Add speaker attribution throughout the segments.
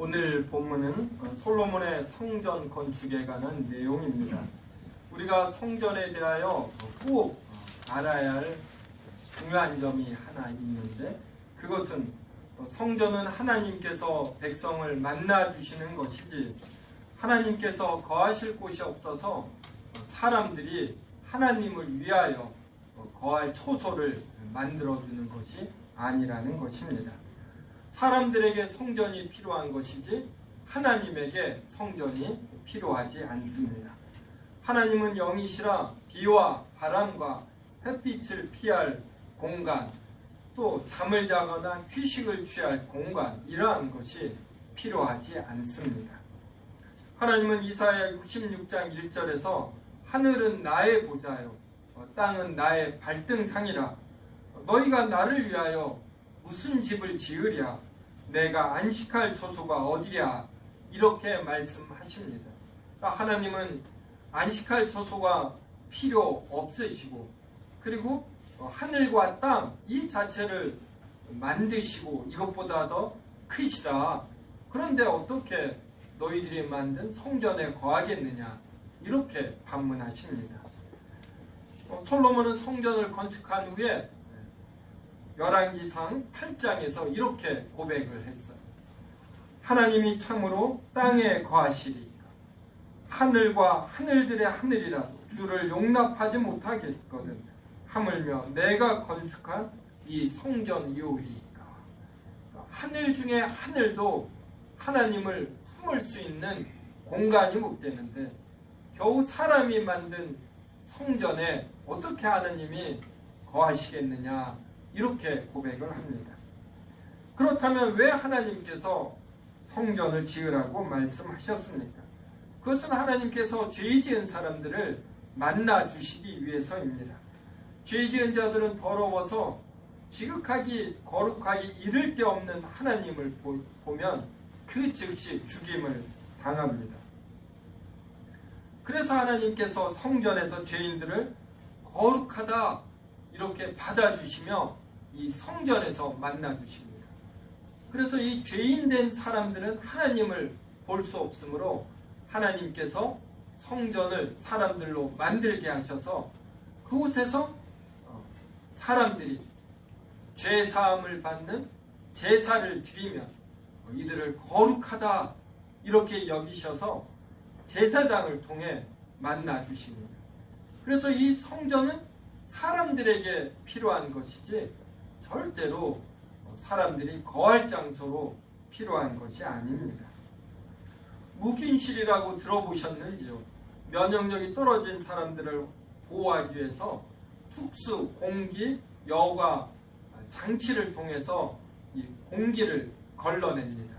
Speaker 1: 오늘 본문은 솔로몬의 성전 건축에 관한 내용입니다. 우리가 성전에 대하여 꼭 알아야 할 중요한 점이 하나 있는데, 그것은 성전은 하나님께서 백성을 만나 주시는 것이지 하나님께서 거하실 곳이 없어서 사람들이 하나님을 위하여 거할 초소를 만들어주는 것이 아니라는 것입니다. 사람들에게 성전이 필요한 것이지 하나님에게 성전이 필요하지 않습니다. 하나님은 영이시라 비와 바람과 햇빛을 피할 공간, 또 잠을 자거나 휴식을 취할 공간, 이러한 것이 필요하지 않습니다. 하나님은 이사야 66장 1절에서 하늘은 나의 보좌요 땅은 나의 발등상이라 너희가 나를 위하여 무슨 집을 지으랴 내가 안식할 처소가 어디랴 이렇게 말씀하십니다. 하나님은 안식할 처소가 필요 없으시고, 그리고 하늘과 땅 이 자체를 만드시고 이것보다 더 크시다. 그런데 어떻게 너희들이 만든 성전에 거하겠느냐 이렇게 반문하십니다. 솔로몬은 성전을 건축한 후에 열왕기상 8장에서 이렇게 고백을 했어요. 하나님이 참으로 땅에 거하시리이까 하늘과 하늘들의 하늘이라도 주를 용납하지 못하겠거든 하물며 내가 건축한 이 성전이오리이까. 하늘 중에 하늘도 하나님을 품을 수 있는 공간이 못 되는데 겨우 사람이 만든 성전에 어떻게 하나님이 거하시겠느냐 이렇게 고백을 합니다. 그렇다면 왜 하나님께서 성전을 지으라고 말씀하셨습니까? 그것은 하나님께서 죄 지은 사람들을 만나 주시기 위해서입니다. 죄 지은 자들은 더러워서 지극하기 거룩하기 이를 데 없는 하나님을 보면 그 즉시 죽임을 당합니다. 그래서 하나님께서 성전에서 죄인들을 거룩하다 이렇게 받아주시며 이 성전에서 만나주십니다. 그래서 이 죄인된 사람들은 하나님을 볼 수 없으므로 하나님께서 성전을 사람들로 만들게 하셔서 그곳에서 사람들이 죄사함을 받는 제사를 드리며 이들을 거룩하다 이렇게 여기셔서 제사장을 통해 만나주십니다. 그래서 이 성전은 사람들에게 필요한 것이지 절대로 사람들이 거할 장소로 필요한 것이 아닙니다. 묵인실이라고 들어보셨는지요? 면역력이 떨어진 사람들을 보호하기 위해서 특수 공기 여과 장치를 통해서 이 공기를 걸러냅니다.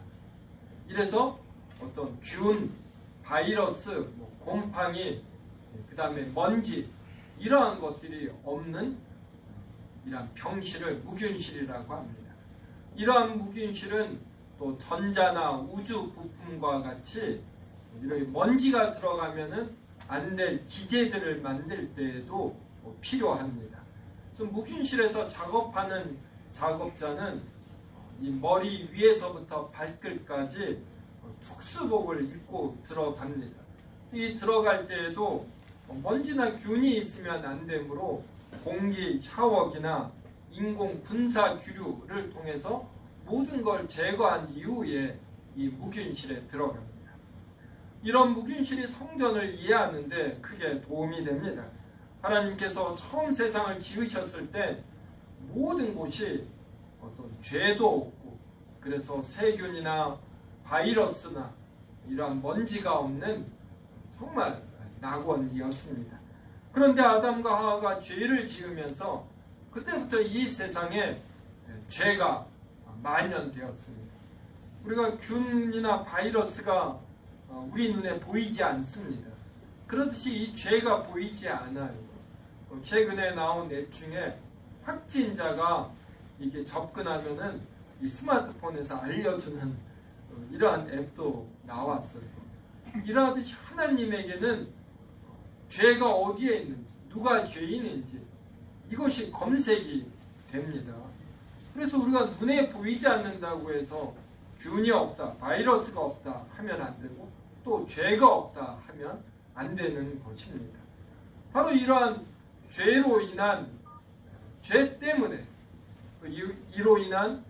Speaker 1: 이래서 어떤 균, 바이러스, 곰팡이, 그 다음에 먼지 이러한 것들이 없는 이러한 병실을 묵윤실이라고 합니다. 이러한 묵윤실은 또 전자나 우주 부품과 같이 이런 먼지가 들어가면은 안 될 기계들을 만들 때에도 필요합니다. 그래서 묵윤실에서 작업하는 작업자는 이 머리 위에서부터 발끝까지 특수복을 입고 들어갑니다. 이 들어갈 때에도 먼지나 균이 있으면 안 되므로 공기 샤워기나 인공 분사 규류를 통해서 모든 걸 제거한 이후에 이 묵윤실에 들어갑니다. 이런 묵윤실이 성전을 이해하는데 크게 도움이 됩니다. 하나님께서 처음 세상을 지으셨을 때 모든 곳이 어떤 죄도 없고, 그래서 세균이나 바이러스나 이러한 먼지가 없는 정말 낙원이었습니다. 그런데 아담과 하와가 죄를 지으면서 그때부터 이 세상에 죄가 만연되었습니다. 우리가 균이나 바이러스가 우리 눈에 보이지 않습니다. 그렇듯이 이 죄가 보이지 않아요. 최근에 나온 앱 중에 확진자가 이게 접근하면은 이 스마트폰에서 알려주는 이러한 앱도 나왔어요. 이러하듯이 하나님에게는 죄가 어디에 있는지, 누가 죄인인지 이것이 검색이 됩니다. 그래서 우리가 눈에 보이지 않는다고 해서 균이 없다, 바이러스가 없다 하면 안 되고 또 죄가 없다 하면 안 되는 것입니다. 바로 이러한 죄로 인한 죄 때문에 이로 인한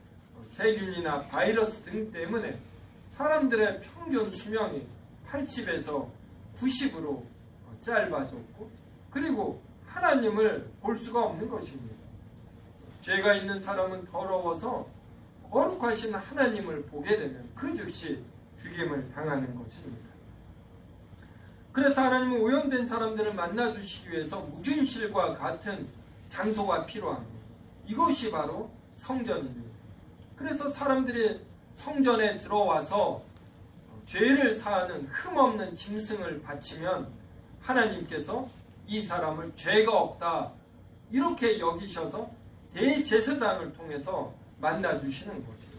Speaker 1: 세균이나 바이러스 등 때문에 사람들의 평균 수명이 80에서 90으로 짧아졌고 그리고 하나님을 볼 수가 없는 것입니다. 죄가 있는 사람은 더러워서 거룩하신 하나님을 보게 되면 그 즉시 죽임을 당하는 것입니다. 그래서 하나님은 오염된 사람들을 만나주시기 위해서 무균실과 같은 장소가 필요합니다. 이것이 바로 성전입니다. 그래서 사람들이 성전에 들어와서 죄를 사하는 흠없는 짐승을 바치면 하나님께서 이 사람을 죄가 없다 이렇게 여기셔서 대제사장을 통해서 만나주시는 것이에요.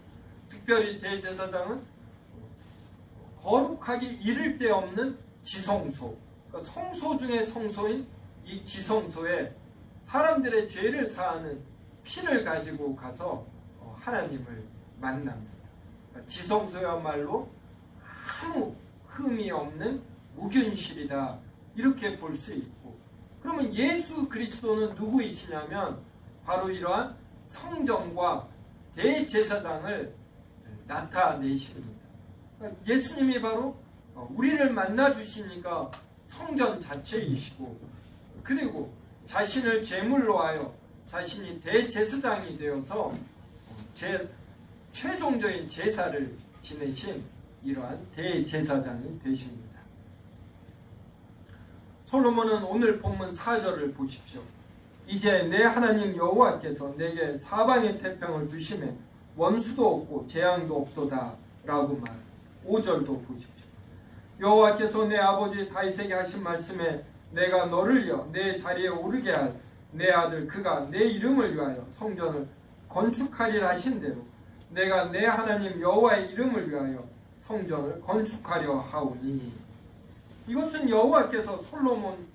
Speaker 1: 특별히 대제사장은 거룩하기 이를 데 없는 지성소, 그러니까 성소 중에 성소인 이 지성소에 사람들의 죄를 사하는 피를 가지고 가서 하나님을 만납니다. 지성소야말로 아무 흠이 없는 무균실이다 이렇게 볼 수 있고, 그러면 예수 그리스도는 누구이시냐면 바로 이러한 성전과 대제사장을 나타내십니다. 예수님이 바로 우리를 만나 주시니까 성전 자체이시고, 그리고 자신을 제물로 하여 자신이 대제사장이 되어서 최종적인 제사를 지내신 이러한 대제사장이 되십니다. 솔로몬은 오늘 본문 4절을 보십시오. 이제 내 하나님 여호와께서 내게 사방의 태평을 주시매 원수도 없고 재앙도 없도다 라고 말합니다. 5절도 보십시오. 여호와께서 내 아버지 다윗에게 하신 말씀에 내가 너를 이어 내 자리에 오르게 할 내 아들 그가 내 이름을 위하여 성전을 건축하리라 하신 대로 내가 내 하나님 여호와의 이름을 위하여 성전을 건축하려 하오니, 이것은 여호와께서 솔로몬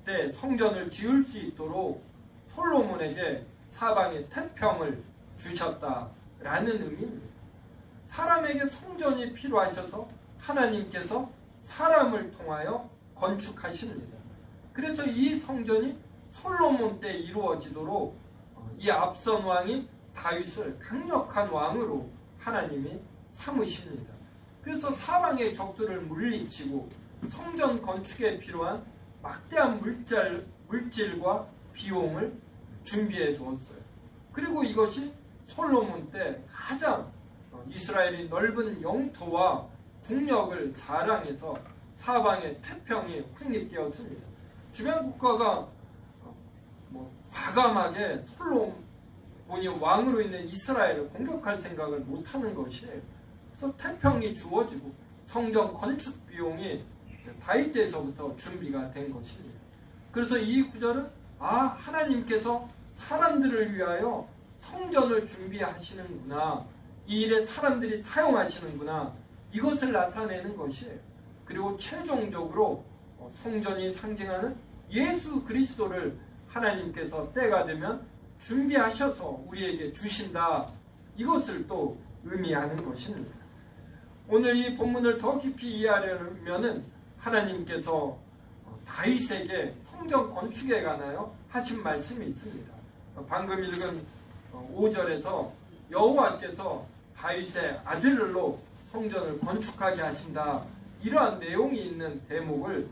Speaker 1: 때 성전을 지을 수 있도록 솔로몬에게 사방의 태평을 주셨다라는 의미입니다. 사람에게 성전이 필요하셔서 하나님께서 사람을 통하여 건축하십니다. 그래서 이 성전이 솔로몬 때 이루어지도록 이 앞선 왕이 다윗을 강력한 왕으로 하나님이 삼으십니다. 그래서 사방의 적들을 물리치고 성전 건축에 필요한 막대한 물질과 비용을 준비해 두었어요. 그리고 이것이 솔로몬 때 가장 이스라엘이 넓은 영토와 국력을 자랑해서 사방에 태평이 확립되었습니다. 주변 국가가 과감하게 솔로몬이 왕으로 있는 이스라엘을 공격할 생각을 못하는 것이에요. 그래서 태평이 주어지고 성전 건축 비용이 다윗 때서부터 준비가 된 것입니다. 그래서 이 구절은 하나님께서 사람들을 위하여 성전을 준비하시는구나, 이 일에 사람들이 사용하시는구나, 이것을 나타내는 것이에요. 그리고 최종적으로 성전이 상징하는 예수 그리스도를 하나님께서 때가 되면 준비하셔서 우리에게 주신다, 이것을 또 의미하는 것입니다. 오늘 이 본문을 더 깊이 이해하려면 하나님께서 다윗에게 성전 건축에 관하여 하신 말씀이 있습니다. 방금 읽은 5절에서 여호와께서 다윗의 아들로 성전을 건축하게 하신다, 이러한 내용이 있는 대목을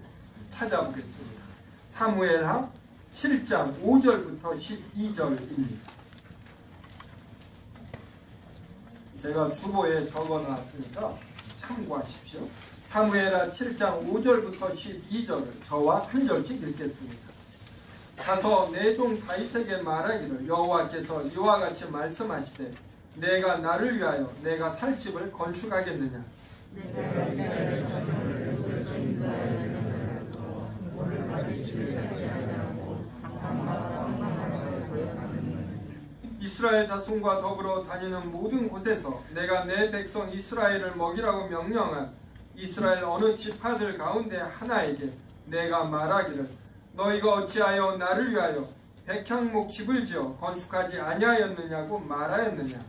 Speaker 1: 찾아보겠습니다. 사무엘하 7장 5절부터 12절입니다. 제가 주보에 적어놨으니까 참고하십시오. 사무엘하 7장 5절부터 12절을 저와 한 절씩 읽겠습니다. 가서 내 종 다윗에게 말하기를 여호와께서 이와 같이 말씀하시되 내가 나를 위하여 내가 살 집을 건축하겠느냐. 이스라엘 자손과 더불어 다니는 모든 곳에서 내가 내 백성 이스라엘을 먹이라고 명령한 이스라엘 어느 지파들 가운데 하나에게 내가 말하기를 너희가 어찌하여 나를 위하여 백향목 집을 지어 건축하지 아니하였느냐고 말하였느냐.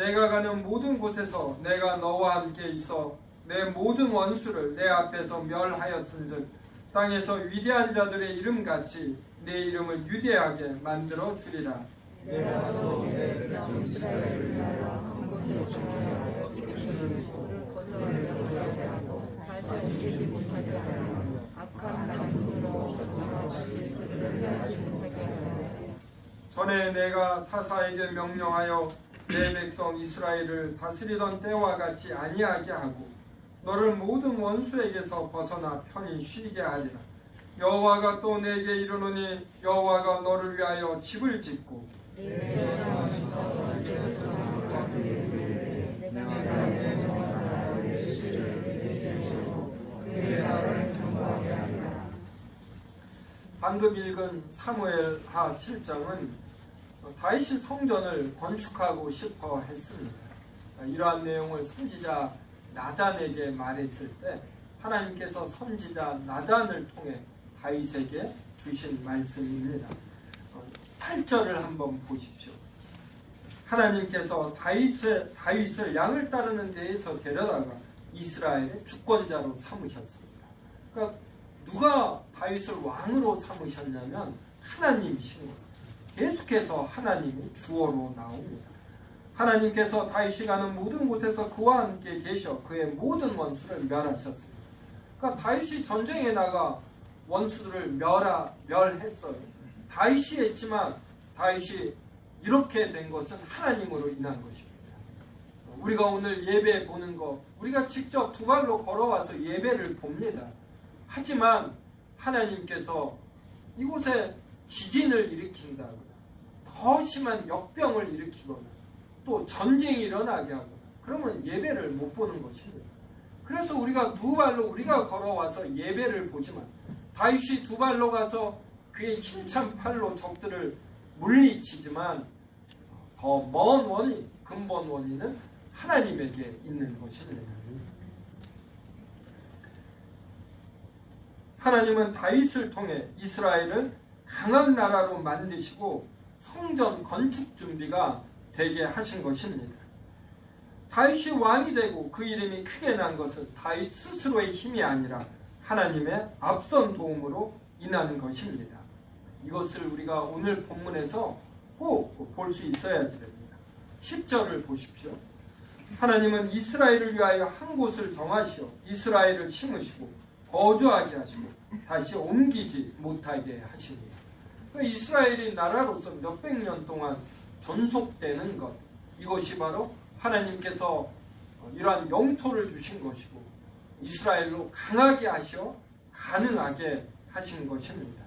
Speaker 1: 내가 가는 모든 곳에서 내가 너와 함께 있어 내 모든 원수를 내 앞에서 멸하였은즉 땅에서 위대한 자들의 이름같이 내 이름을 위대하게 만들어 주리라.
Speaker 2: 내가 또 내 백성 이스라엘을 위하여 한 곳을 정하여 지키시고 거절하게 하고 다시 옮기지 못하게 하여 악한 남편으로 너와 같이 그들을 피하지 못하게 하여
Speaker 1: 전에 내가 사사에게 명령하여 내 백성 이스라엘을 다스리던 때와 같이 아니하게 하고 너를 모든 원수에게서 벗어나 편히 쉬게 하리라. 여호와가 또 내게 이르노니 여호와가 너를 위하여 집을 짓고 방금 읽은 사무엘하 7장은 다윗이 성전을 건축하고 싶어 했습니다. 이러한 내용을 선지자 나단에게 말했을 때 하나님께서 선지자 나단을 통해 다윗에게 주신 말씀입니다. 8절을 한번 보십시오. 하나님께서 다윗을 양을 따르는 데에서 데려다가 이스라엘의 주권자로 삼으셨습니다. 그러니까 누가 다윗을 왕으로 삼으셨냐면 하나님이신 거예요. 계속해서 하나님이 주어로 나옵니다. 하나님께서 다윗이 가는 모든 곳에서 그와 함께 계셔 그의 모든 원수를 멸하셨습니다. 그러니까 다윗이 전쟁에 나가 원수들을 멸했어요. 다윗이 했지만 다윗이 이렇게 된 것은 하나님으로 인한 것입니다. 우리가 오늘 예배 보는 거 우리가 직접 두 발로 걸어와서 예배를 봅니다. 하지만 하나님께서 이곳에 지진을 일으킨다거나 더 심한 역병을 일으키거나 또 전쟁이 일어나게 하고 그러면 예배를 못 보는 것입니다. 그래서 우리가 두 발로 우리가 걸어와서 예배를 보지만 다윗이 두 발로 가서 그의 힘찬 팔로 적들을 물리치지만 더 먼 원인, 근본 원인은 하나님에게 있는 것입니다. 하나님은 다윗을 통해 이스라엘을 강한 나라로 만드시고 성전 건축 준비가 되게 하신 것입니다. 다윗이 왕이 되고 그 이름이 크게 난 것은 다윗 스스로의 힘이 아니라 하나님의 앞선 도움으로 인한 것입니다. 이것을 우리가 오늘 본문에서 꼭 볼 수 있어야지 됩니다. 10절을 보십시오. 하나님은 이스라엘을 위하여 한 곳을 정하시어 이스라엘을 심으시고 거주하게 하시고 다시 옮기지 못하게 하십니다. 이스라엘이 나라로서 몇백 년 동안 존속되는 것, 이것이 바로 하나님께서 이러한 영토를 주신 것이고 이스라엘로 강하게 하셔 가능하게 하신 것입니다.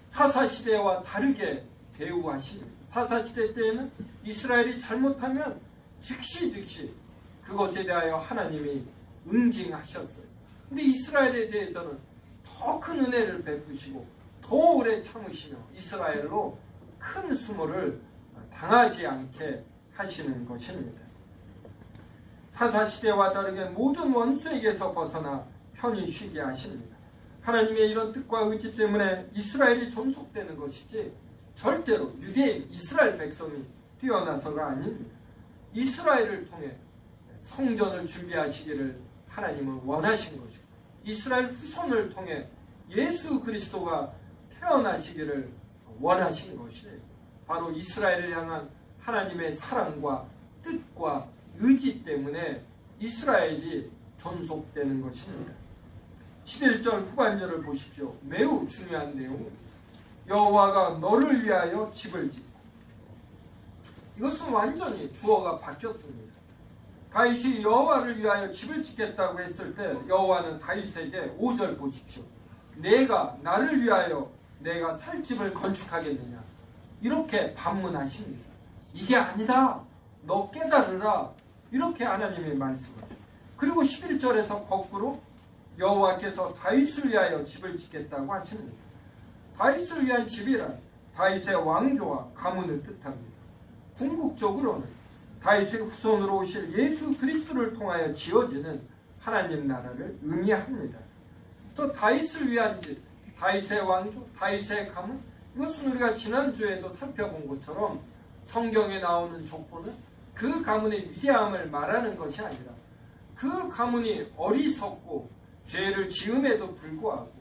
Speaker 1: 사사시대와 다르게 대우하십니다. 사사시대 때에는 이스라엘이 잘못하면 즉시 그것에 대하여 하나님이 응징하셨어요. 근데 이스라엘에 대해서는 더 큰 은혜를 베푸시고 더 오래 참으시며 이스라엘로 큰 수모를 당하지 않게 하시는 것입니다. 사사시대와 다르게 모든 원수에게서 벗어나 편히 쉬게 하십니다. 하나님의 이런 뜻과 의지 때문에 이스라엘이 존속되는 것이지 절대로 유대인 이스라엘 백성이 뛰어나서가 아닙니다. 이스라엘을 통해 성전을 준비하시기를 하나님은 원하신 것이고 이스라엘 후손을 통해 예수 그리스도가 태어나시기를 원하신 것이에요. 바로 이스라엘을 향한 하나님의 사랑과 뜻과 의지 때문에 이스라엘이 존속되는 것입니다. 11절 후반절을 보십시오. 매우 중요한 내용입니다. 여호와가 너를 위하여 집을 짓고, 이것은 완전히 주어가 바뀌었습니다. 다윗이 여호와를 위하여 집을 짓겠다고 했을 때 여호와는 다윗에게 5절 보십시오. 내가 나를 위하여 내가 살 집을 건축하겠느냐, 이렇게 반문하십니다. 이게 아니다, 너 깨달으라, 이렇게 하나님의 말씀하죠. 그리고 11절에서 거꾸로 여호와께서 다윗을 위하여 집을 짓겠다고 하십니다. 다윗을 위한 집이란 다윗의 왕조와 가문을 뜻합니다. 궁극적으로는 다윗의 후손으로 오실 예수 그리스도를 통하여 지어지는 하나님 나라를 의미합니다. 또 다윗을 위한 집, 다윗의 왕조, 다윗의 가문, 이것은 우리가 지난주에도 살펴본 것처럼 성경에 나오는 족보는 그 가문의 위대함을 말하는 것이 아니라 그 가문이 어리석고 죄를 지음에도 불구하고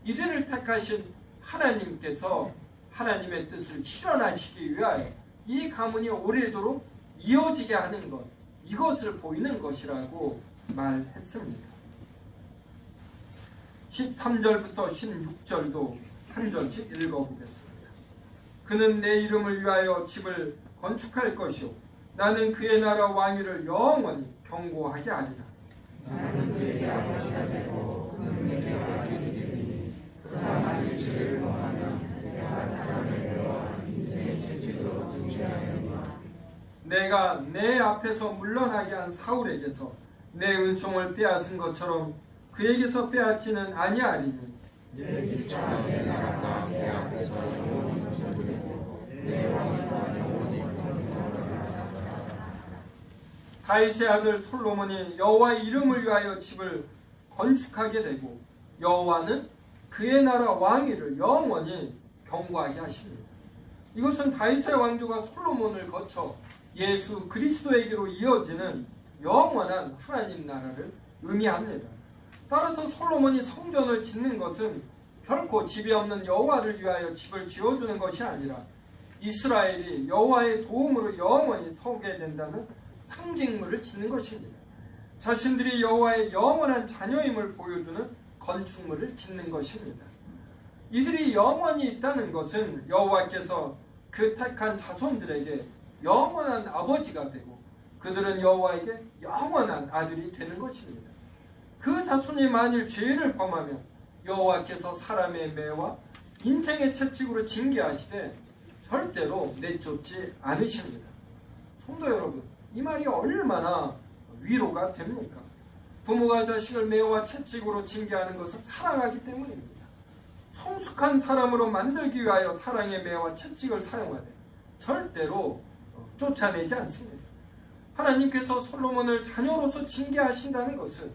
Speaker 1: 이들을 택하신 하나님께서 하나님의 뜻을 실현하시기 위하여 이 가문이 오래도록 이어지게 하는 것, 이것을 보이는 것이라고 말했습니다. 13절부터 16절도 한 절씩 읽어보겠습니다. 그는 내 이름을 위하여 집을 건축할 것이요 나는 그의 나라 왕위를 영원히 경고하게 하리라.
Speaker 2: 나는 그에게 아버지가 되고 그는 내게 아들이 되리니 그가 만일 죄를 범하면 내가 사람의 죄와 인생의 죄로 징계하리라.
Speaker 1: 내가 내 앞에서 물러나게 한 사울에게서 내 은총을 빼앗은 것처럼 그에게서 빼앗지는 아니하리니
Speaker 2: 내 집과 내 나라가 내 앞에서 영원히 건설되고 내 왕위가 영원히 건설되리라.
Speaker 1: 다윗의 아들 솔로몬이 여호와의 이름을 위하여 집을 건축하게 되고 여호와는 그의 나라 왕위를 영원히 경고하게 하십니다. 이것은 다윗의 왕조가 솔로몬을 거쳐 예수 그리스도에게로 이어지는 영원한 하나님 나라를 의미합니다. 따라서 솔로몬이 성전을 짓는 것은 결코 집이 없는 여호와를 위하여 집을 지어주는 것이 아니라 이스라엘이 여호와의 도움으로 영원히 서게 된다는 상징물을 짓는 것입니다. 자신들이 여호와의 영원한 자녀임을 보여주는 건축물을 짓는 것입니다. 이들이 영원히 있다는 것은 여호와께서 그 택한 자손들에게 영원한 아버지가 되고 그들은 여호와에게 영원한 아들이 되는 것입니다. 그 자손이 만일 죄를 범하면 여호와께서 사람의 매와 인생의 채찍으로 징계하시되 절대로 내쫓지 않으십니다. 성도 여러분, 이 말이 얼마나 위로가 됩니까? 부모가 자식을 매와 채찍으로 징계하는 것은 사랑하기 때문입니다. 성숙한 사람으로 만들기 위하여 사랑의 매와 채찍을 사용하되 절대로 쫓아내지 않습니다. 하나님께서 솔로몬을 자녀로서 징계하신다는 것은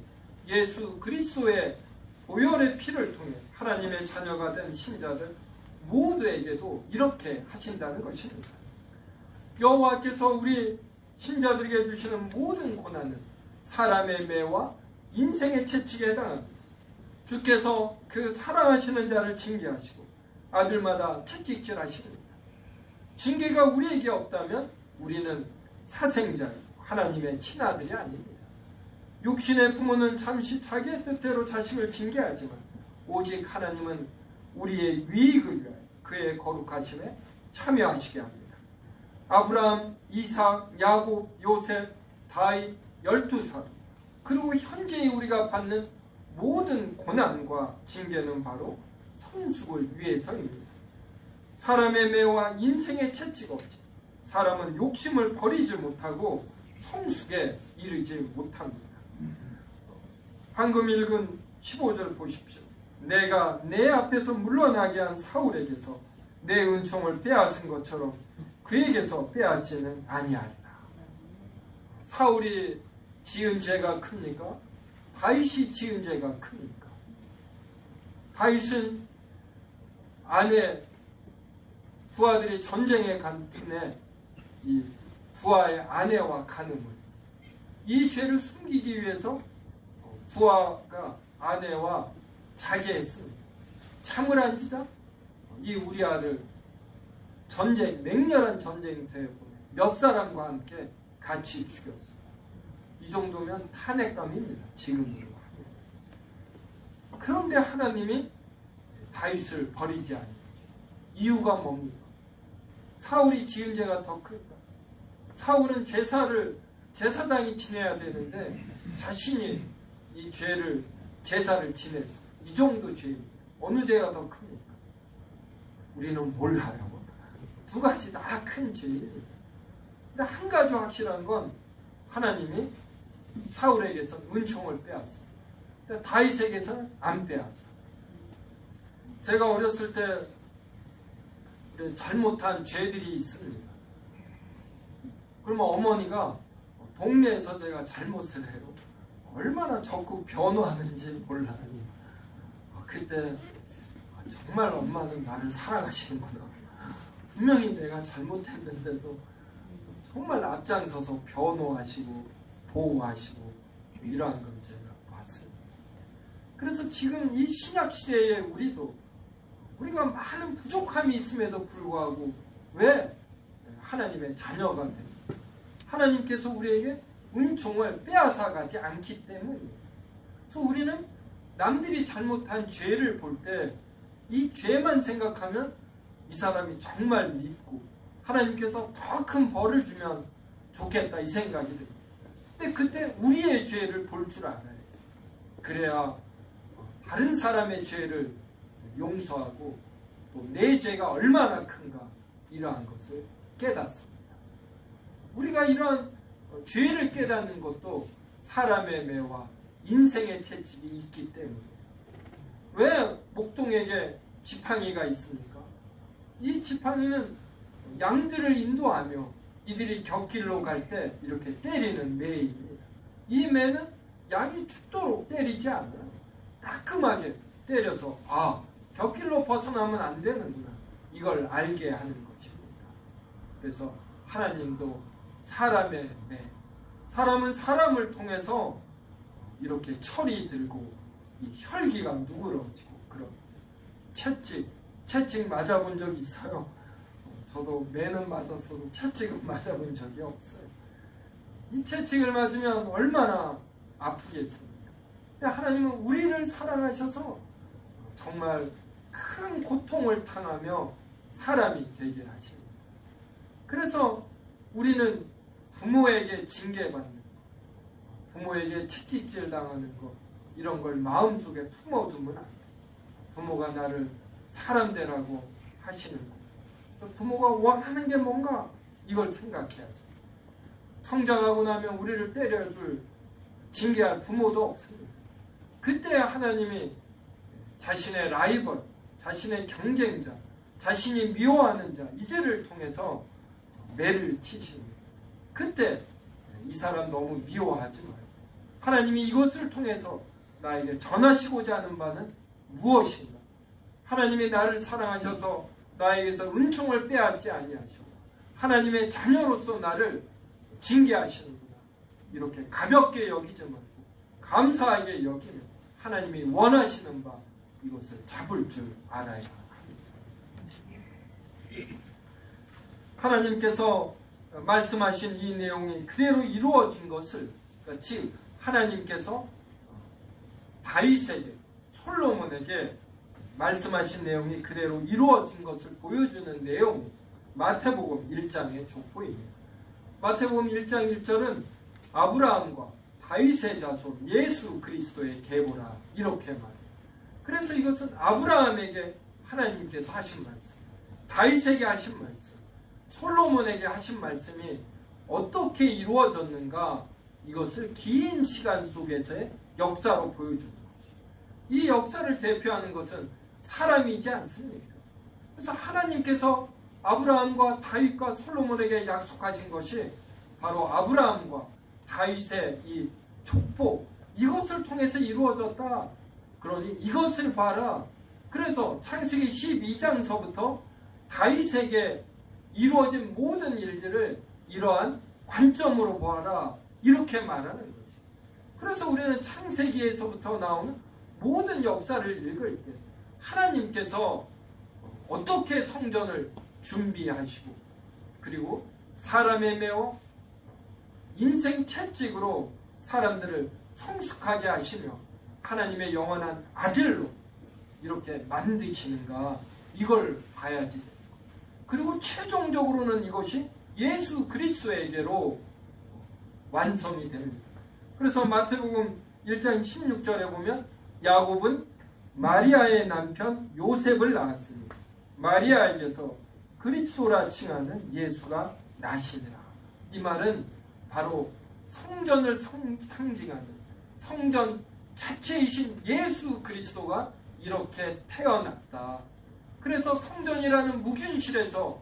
Speaker 1: 예수 그리스도의 보혈의 피를 통해 하나님의 자녀가 된 신자들 모두에게도 이렇게 하신다는 것입니다. 여호와께서 우리 신자들에게 주시는 모든 고난은 사람의 매와 인생의 채찍에 해당합니다. 주께서 그 사랑하시는 자를 징계하시고 아들마다 채찍질 하십니다. 징계가 우리에게 없다면 우리는 사생자, 하나님의 친아들이 아닙니다. 육신의 부모는 잠시 자기의 뜻대로 자식을 징계하지만 오직 하나님은 우리의 유익을 위하여 그의 거룩하심에 참여하시게 합니다. 아브라함, 이삭, 야곱, 요셉, 다윗 12사람 그리고 현재 우리가 받는 모든 고난과 징계는 바로 성숙을 위해서입니다. 사람의 매와 인생의 채찍 없이 사람은 욕심을 버리지 못하고 성숙에 이르지 못합니다. 방금 읽은 15절 보십시오. 내가 내 앞에서 물러나게 한 사울에게서 내 은총을 빼앗은 것처럼 그에게서 빼앗지는 아니하리라. 사울이 지은 죄가 큽니까? 다윗이 지은 죄가 큽니까? 다윗은 아내 부하들이 전쟁에 간 틈에 이 부하의 아내와 간음을 했어요. 이 죄를 숨기기 위해서 부하가 아내와 자게 했습니다. 잠을 안 지자 이 우리아를 맹렬한 전쟁터에 보내 몇 사람과 함께 같이 죽였어요. 이 정도면 탄핵감입니다. 지금으로 하면. 그런데 하나님이 다윗을 버리지 않는 이유가 뭡니까? 사울이 지은 죄가 더 클까? 사울은 제사장이 지내야 되는데 자신이 이 제사를 지냈어요. 이 정도 죄입니다. 어느 죄가 더 큽니까? 우리는 뭘 하려고? 두 가지 다 큰 죄입니다. 근데 한 가지 확실한 건 하나님이 사울에게서 은총을 빼앗습니다. 근데 다윗에게서는 안 빼앗아요. 제가 어렸을 때 잘못한 죄들이 있습니다. 그러면 어머니가 동네에서 제가 잘못을 해요. 얼마나 적극 변호하는지 몰라요. 그때 정말 엄마는 나를 사랑하시는구나. 분명히 내가 잘못했는데도 정말 앞장서서 변호하시고 보호하시고 이러한 걸 제가 봤습니다. 그래서 지금 이 신약 시대에 우리가 많은 부족함이 있음에도 불구하고 왜 하나님의 자녀가 됩니다. 하나님께서 우리에게 은총을 빼앗아가지 않기 때문이에요. 그래서 우리는 남들이 잘못한 죄를 볼 때 이 죄만 생각하면 이 사람이 정말 밉고 하나님께서 더 큰 벌을 주면 좋겠다 이 생각이 듭니다. 근데 그때 우리의 죄를 볼 줄 알아야죠. 그래야 다른 사람의 죄를 용서하고 또 내 죄가 얼마나 큰가 이러한 것을 깨닫습니다. 우리가 이러한 죄를 깨닫는 것도 사람의 매와 인생의 채찍이 있기 때문이에요. 왜 목동에게 지팡이가 있습니까? 이 지팡이는 양들을 인도하며 이들이 곁길로 갈 때 이렇게 때리는 매입니다. 이 매는 양이 죽도록 때리지 않아요. 따끔하게 때려서 곁길로 벗어나면 안 되는구나 이걸 알게 하는 것입니다. 그래서 하나님도 사람의 매, 사람은 사람을 통해서 이렇게 철이 들고 이 혈기가 누그러지고 그런 채찍 맞아본 적 있어요. 저도 매는 맞았어도 채찍은 맞아본 적이 없어요. 이 채찍을 맞으면 얼마나 아프겠습니까? 근데 하나님은 우리를 사랑하셔서 정말 큰 고통을 당하며 사람이 되게 하십니다. 그래서 우리는 부모에게 징계받는 것, 부모에게 채찍질 당하는 것 이런 걸 마음속에 품어두면 안 돼요. 부모가 나를 사람되라고 하시는 것, 그래서 부모가 원하는 게 뭔가 이걸 생각해야죠. 성장하고 나면 우리를 때려줄 징계할 부모도 없습니다. 그때 하나님이 자신의 라이벌, 자신의 경쟁자, 자신이 미워하는 자 이들을 통해서 매를 치십니다. 그때 이 사람 너무 미워하지 마요. 하나님이 이것을 통해서 나에게 전하시고자 하는 바는 무엇인가? 하나님이 나를 사랑하셔서 나에게서 은총을 빼앗지 아니하시고 하나님의 자녀로서 나를 징계하시는구나. 이렇게 가볍게 여기지 말고 감사하게 여기며 하나님이 원하시는 바 이것을 잡을 줄 알아야 합니다. 하나님께서 말씀하신 이 내용이 그대로 이루어진 것을 즉 하나님께서 다윗에게 솔로몬에게 말씀하신 내용이 그대로 이루어진 것을 보여주는 내용이 마태복음 1장의 족보입니다. 마태복음 1장 1절은 아브라함과 다윗의 자손 예수 그리스도의 계보라 이렇게 말해요. 그래서 이것은 아브라함에게 하나님께서 하신 말씀, 다윗에게 하신 말씀, 솔로몬에게 하신 말씀이 어떻게 이루어졌는가 이것을 긴 시간 속에서의 역사로 보여주는 것이죠. 이 역사를 대표하는 것은 사람이지 않습니까? 그래서 하나님께서 아브라함과 다윗과 솔로몬에게 약속하신 것이 바로 아브라함과 다윗의 이 족보 이것을 통해서 이루어졌다. 그러니 이것을 봐라. 그래서 창세기 12장서부터 다윗에게 이루어진 모든 일들을 이러한 관점으로 보아라. 이렇게 말하는 거지. 그래서 우리는 창세기에서부터 나오는 모든 역사를 읽을 때 하나님께서 어떻게 성전을 준비하시고 그리고 사람의 매어 인생 채찍으로 사람들을 성숙하게 하시며 하나님의 영원한 아들로 이렇게 만드시는가 이걸 봐야지. 그리고 최종적으로는 이것이 예수 그리스도에게로 완성이 됩니다. 그래서 마태복음 1장 16절에 보면 야곱은 마리아의 남편 요셉을 낳았습니다. 마리아에게서 그리스도라 칭하는 예수가 나시니라. 이 말은 바로 성전을 상징하는 성전 자체이신 예수 그리스도가 이렇게 태어났다. 그래서 성전이라는 무균실에서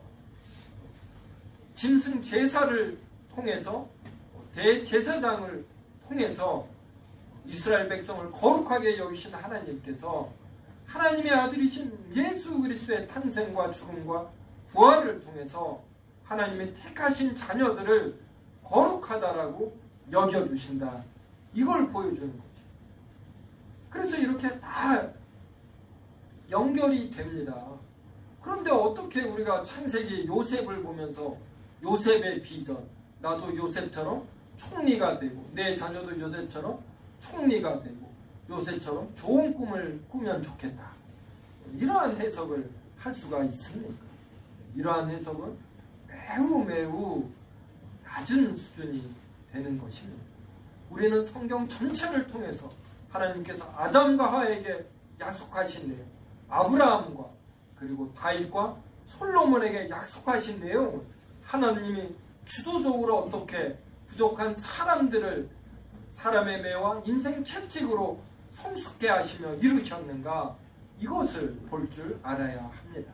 Speaker 1: 짐승 제사를 통해서 대제사장을 통해서 이스라엘 백성을 거룩하게 여기신 하나님께서 하나님의 아들이신 예수 그리스도의 탄생과 죽음과 부활을 통해서 하나님의 택하신 자녀들을 거룩하다라고 여겨주신다. 이걸 보여주는 거죠. 그래서 이렇게 다 연결이 됩니다. 그런데 어떻게 우리가 창세기 요셉을 보면서 요셉의 비전, 나도 요셉처럼 총리가 되고 내 자녀도 요셉처럼 총리가 되고 요셉처럼 좋은 꿈을 꾸면 좋겠다. 이러한 해석을 할 수가 있습니까? 이러한 해석은 매우 낮은 수준이 되는 것입니다. 우리는 성경 전체를 통해서 하나님께서 아담과 하와에게 약속하신 내용, 아브라함과 그리고 다윗과 솔로몬에게 약속하신 내용을 하나님이 주도적으로 어떻게 부족한 사람들을 사람의 매와 인생 채찍으로 성숙케 하시며 이루셨는가, 이것을 볼 줄 알아야 합니다.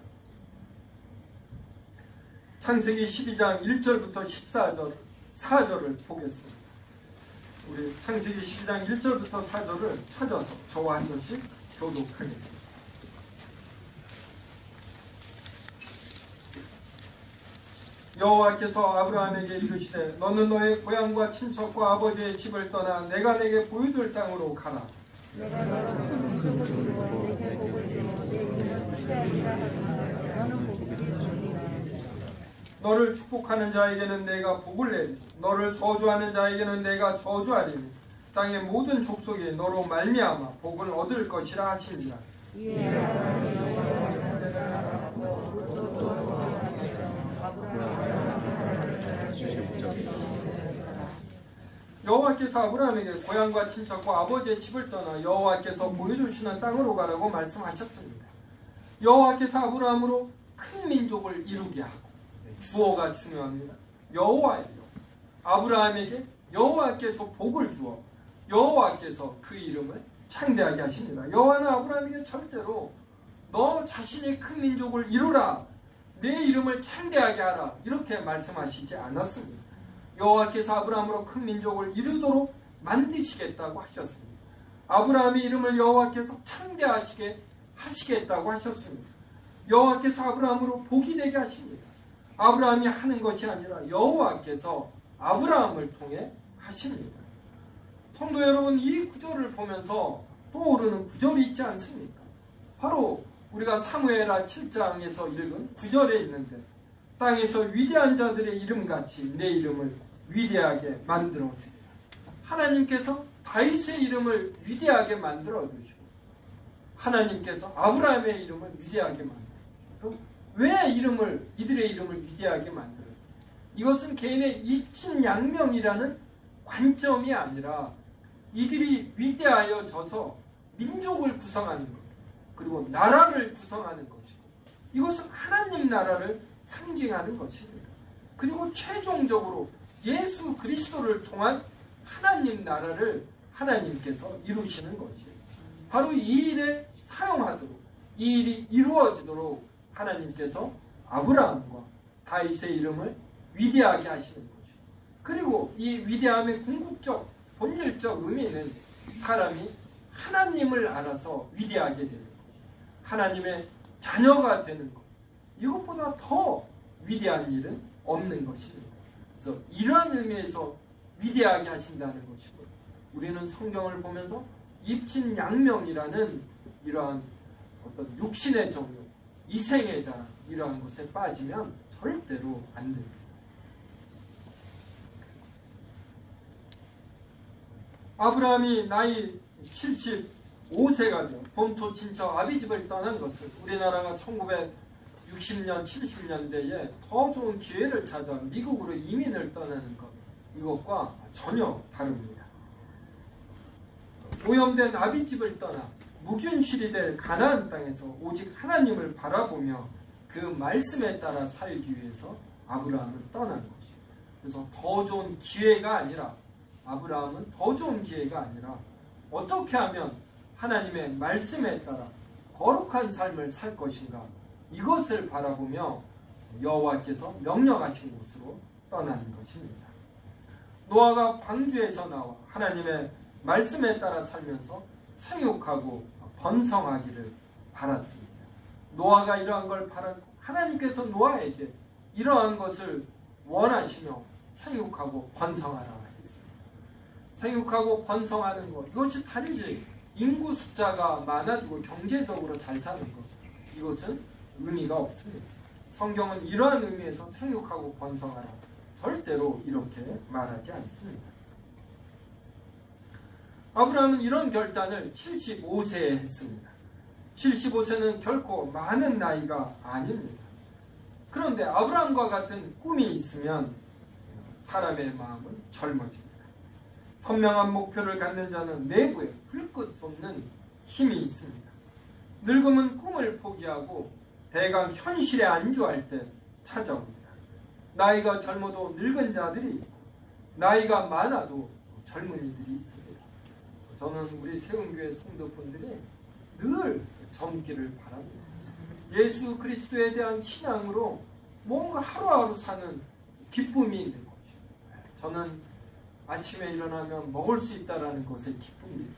Speaker 1: 창세기 12장 1절부터 4절을 보겠습니다. 우리 창세기 12장 1절부터 4절을 찾아서 저와 한 절씩 교독하겠습니다. 여호와께서 아브라함에게 이르시되 너는 너의 고향과 친척과 아버지의 집을 떠나 내가 내게 보여줄 땅으로 가라.
Speaker 2: 내가 너를 큰 민족을 이루어 내게 복을 주며 내 이름을 축대하리라 하시니라. 너는 복이 되리라.
Speaker 1: 너를 축복하는 자에게는 내가 복을 내리고 너를 저주하는 자에게는 내가 저주하리니 땅의 모든 족속이 너로 말미암아 복을 얻을 것이라 하시니라.
Speaker 2: 이에 아브라함이 여호와를 찾아가고 롯도
Speaker 1: 여호와께서 아브라함에게 고향과 친척과 아버지의 집을 떠나 여호와께서 보여주시는 땅으로 가라고 말씀하셨습니다. 여호와께서 아브라함으로 큰 민족을 이루게 하고, 주어가 중요합니다. 여호와예요. 아브라함에게 여호와께서 복을 주어 여호와께서 그 이름을 창대하게 하십니다. 여호와는 아브라함에게 절대로 너 자신의 큰 민족을 이루라, 내 이름을 창대하게 하라, 이렇게 말씀하시지 않았습니다. 여호와께서 아브라함으로 큰 민족을 이루도록 만드시겠다고 하셨습니다. 아브라함의 이름을 여호와께서 창대하시게 하시겠다고 하셨습니다. 여호와께서 아브라함으로 복이 되게 하십니다. 아브라함이 하는 것이 아니라 여호와께서 아브라함을 통해 하십니다. 성도 여러분, 이 구절을 보면서 떠오르는 구절이 있지 않습니까? 바로 우리가 사무엘하 7장에서 읽은 구절에 있는데, 땅에서 위대한 자들의 이름같이 내 이름을 위대하게 만들어 주시고, 하나님께서 다윗의 이름을 위대하게 만들어 주시고 하나님께서 아브라함의 이름을 위대하게 만들어 주시고, 왜 이들의 이름을 위대하게 만들어 주시고, 이것은 개인의 입신양명이라는 관점이 아니라 이들이 위대하여져서 민족을 구성하는 것, 그리고 나라를 구성하는 것이고, 이것은 하나님 나라를 상징하는 것입니다. 그리고 최종적으로 예수 그리스도를 통한 하나님 나라를 하나님께서 이루시는 것이에요. 바로 이 일에 사용하도록, 이 일이 이루어지도록 하나님께서 아브라함과 다윗의 이름을 위대하게 하시는 것이에요. 그리고 이 위대함의 궁극적, 본질적 의미는 사람이 하나님을 알아서 위대하게 되는 것이에요. 하나님의 자녀가 되는 것, 이것보다 더 위대한 일은 없는 것입니다. 그래서 이러한 의미에서 위대하게 하신다는 것이고, 우리는 성경을 보면서 입신양명이라는 이러한 어떤 육신의 정욕, 이생의 자랑, 이러한 것에 빠지면 절대로 안 됩니다. 아브라함이 나이 75세가 되어 본토 친척 아비집을 떠난 것은 우리나라가 1960년, 70년대에 더 좋은 기회를 찾아 미국으로 이민을 떠나는 것, 이것과 전혀 다릅니다. 오염된 아비집을 떠나 무균실이 될 가나안 땅에서 오직 하나님을 바라보며 그 말씀에 따라 살기 위해서 아브라함을 떠난 것이에요. 그래서 더 좋은 기회가 아니라, 아브라함은 더 좋은 기회가 아니라 어떻게 하면 하나님의 말씀에 따라 거룩한 삶을 살 것인가, 이것을 바라보며 여호와께서 명령하신 곳으로 떠나는 것입니다. 노아가 방주에서 나와 하나님의 말씀에 따라 살면서 생육하고 번성하기를 바랐습니다. 노아가 이러한 걸 바랐고, 하나님께서 노아에게 이러한 것을 원하시며 생육하고 번성하라 했습니다. 생육하고 번성하는 것, 이것이 단지 인구 숫자가 많아지고 경제적으로 잘 사는 것, 이것은 의미가 없습니다. 성경은 이러한 의미에서 생육하고 번성하라, 절대로 이렇게 말하지 않습니다. 아브라함은 이런 결단을 75세에 했습니다. 75세는 결코 많은 나이가 아닙니다. 그런데 아브라함과 같은 꿈이 있으면 사람의 마음은 젊어집니다. 선명한 목표를 갖는 자는 내부에 불꽃 솟는 힘이 있습니다. 늙음은 꿈을 포기하고 대강 현실에 안주할 때 찾아옵니다. 나이가 젊어도 늙은 자들이 있고 나이가 많아도 젊은이들이 있습니다. 저는 우리 세운교회 성도분들이 늘 젊기를 바랍니다. 예수 그리스도에 대한 신앙으로 뭔가 하루하루 사는 기쁨이 있는 것이죠. 저는 아침에 일어나면 먹을 수 있다는 것에 기쁩니다.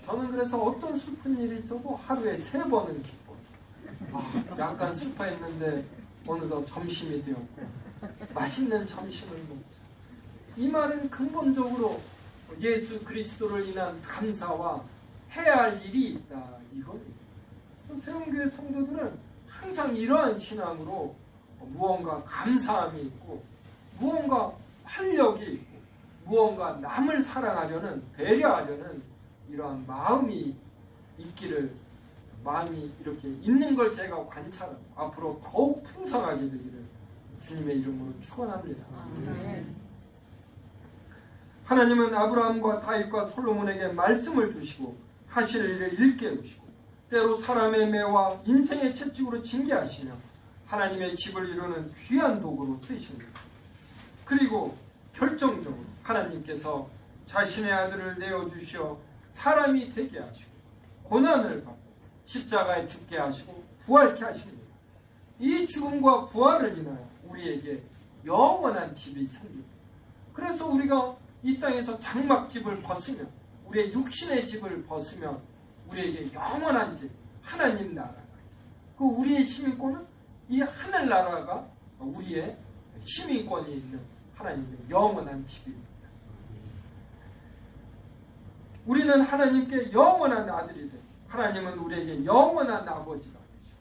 Speaker 1: 저는 그래서 어떤 슬픈 일이 있어도 하루에 3번은 기뻐요. 약간 슬퍼했는데 어느덧 점심이 되었고 맛있는 점심을 먹자. 이 말은 근본적으로 예수 그리스도를 인한 감사와 해야 할 일이 있다, 이겁니다. 그래서 세운교회 성도들은 항상 이러한 신앙으로 무언가 감사함이 있고 무언가 활력이 있고 무언가 남을 사랑하려는, 배려하려는 이러한 마음이 있기를, 마음이 이렇게 있는 걸 제가 관찰하고 앞으로 더욱 풍성하게 되기를 주님의 이름으로 축원합니다. 하나님은 아브라함과 다윗과 솔로몬에게 말씀을 주시고 하실 일을 일깨우시고 때로 사람의 매와 인생의 채찍으로 징계하시며 하나님의 집을 이루는 귀한 도구로 쓰십니다. 그리고 결정적으로 하나님께서 자신의 아들을 내어주시어 사람이 되게 하시고 고난을 받고 십자가에 죽게 하시고 부활케 하십니다. 이 죽음과 부활을 인하여 우리에게 영원한 집이 생깁니다. 그래서 우리가 이 땅에서 장막집을 벗으면, 우리의 육신의 집을 벗으면 우리에게 영원한 집, 하나님 나라가 있어요. 그 우리의 시민권은 이 하늘나라가 우리의 시민권이 있는 하나님의 영원한 집입니다. 우리는 하나님께 영원한 아들이 되고 하나님은 우리에게 영원한 아버지가 되죠.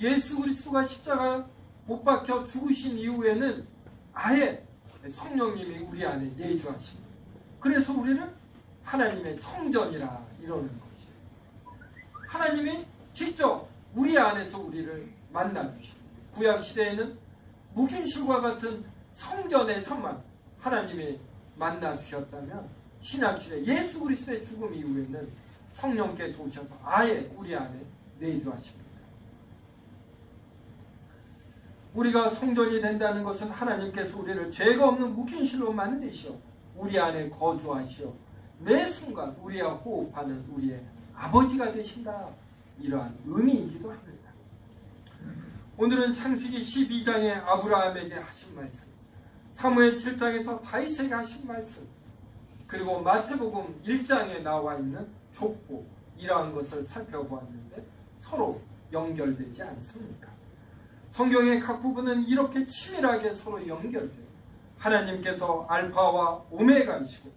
Speaker 1: 예수 그리스도가 십자가에 못 박혀 죽으신 이후에는 아예 성령님이 우리 안에 내주하십니다. 그래서 우리는 하나님의 성전이라 이러는 것이에요. 하나님이 직접 우리 안에서 우리를 만나주십니다. 구약시대에는 묵은실과 같은 성전에서만 하나님이 만나주셨다면 신약시대 예수 그리스도의 죽음 이후에는 성령께서 오셔서 아예 우리 안에 내주하십니다. 우리가 성전이 된다는 것은 하나님께서 우리를 죄가 없는 묵은실로 만드시어 우리 안에 거주하시어 매 순간 우리와 호흡하는 우리의 아버지가 되신다, 이러한 의미이기도 합니다. 오늘은 창세기 12장에 아브라함에게 하신 말씀, 사무엘 7장에서 다윗에게 하신 말씀, 그리고 마태복음 1장에 나와 있는 족보, 이러한 것을 살펴보았는데 서로 연결되지 않습니까? 성경의 각 부분은 이렇게 치밀하게 서로 연결돼요. 하나님께서 알파와 오메가이시고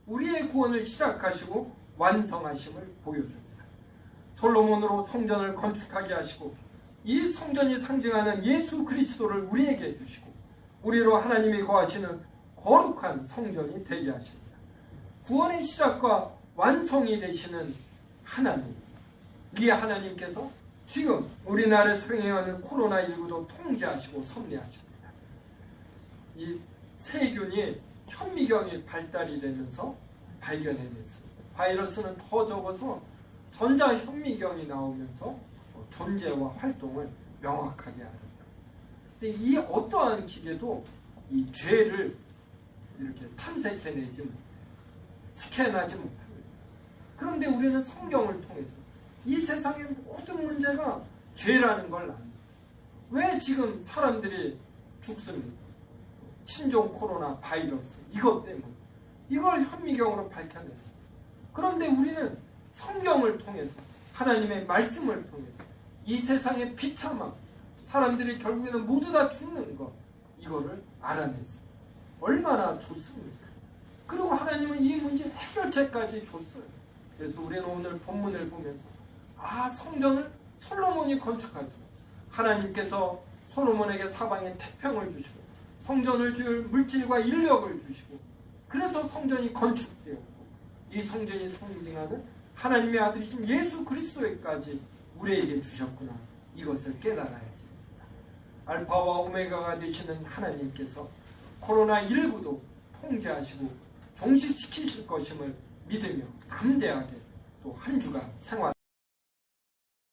Speaker 1: 우리의 구원을 시작하시고 완성하심을 보여줍니다. 솔로몬으로 성전을 건축하게 하시고 이 성전이 상징하는 예수 그리스도를 우리에게 주시고 우리로 하나님이 거하시는 거룩한 성전이 되게 하십니다. 구원의 시작과 완성이 되시는 하나님, 이 하나님께서 지금 우리나라에서 행해하는 코로나19도 통제하시고 섭리하십니다. 이 세균이 현미경이 발달이 되면서 발견해냈습니다. 바이러스는 더 적어서 전자현미경이 나오면서 존재와 활동을 명확하게 알았다. 근데 이 어떠한 기계도 이 죄를 이렇게 탐색해내지 못해요. 스캔하지 못합니다. 그런데 우리는 성경을 통해서 이 세상의 모든 문제가 죄라는 걸 압니다. 왜 지금 사람들이 죽습니까? 신종 코로나 바이러스, 이것 때문에. 이걸 현미경으로 밝혀냈습니다. 그런데 우리는 성경을 통해서, 하나님의 말씀을 통해서 이 세상의 비참함, 사람들이 결국에는 모두 다 죽는 것, 이거를 알아냈어요. 얼마나 좋습니까? 그리고 하나님은 이 문제 해결책까지 줬어요. 그래서 우리는 오늘 본문을 보면서 성전을 솔로몬이 건축하죠. 하나님께서 솔로몬에게 사방에 태평을 주시고 성전을 줄 물질과 인력을 주시고, 그래서 성전이 건축되었고, 이 성전이 상징하는 하나님의 아들이신 예수 그리스도에까지 우리에게 주셨구나, 이것을 깨달아야 됩니다. 알파와 오메가가 되시는 하나님께서 코로나19도 통제하시고 종식시키실 것임을 믿으며 담대하게 또 한 주간 생활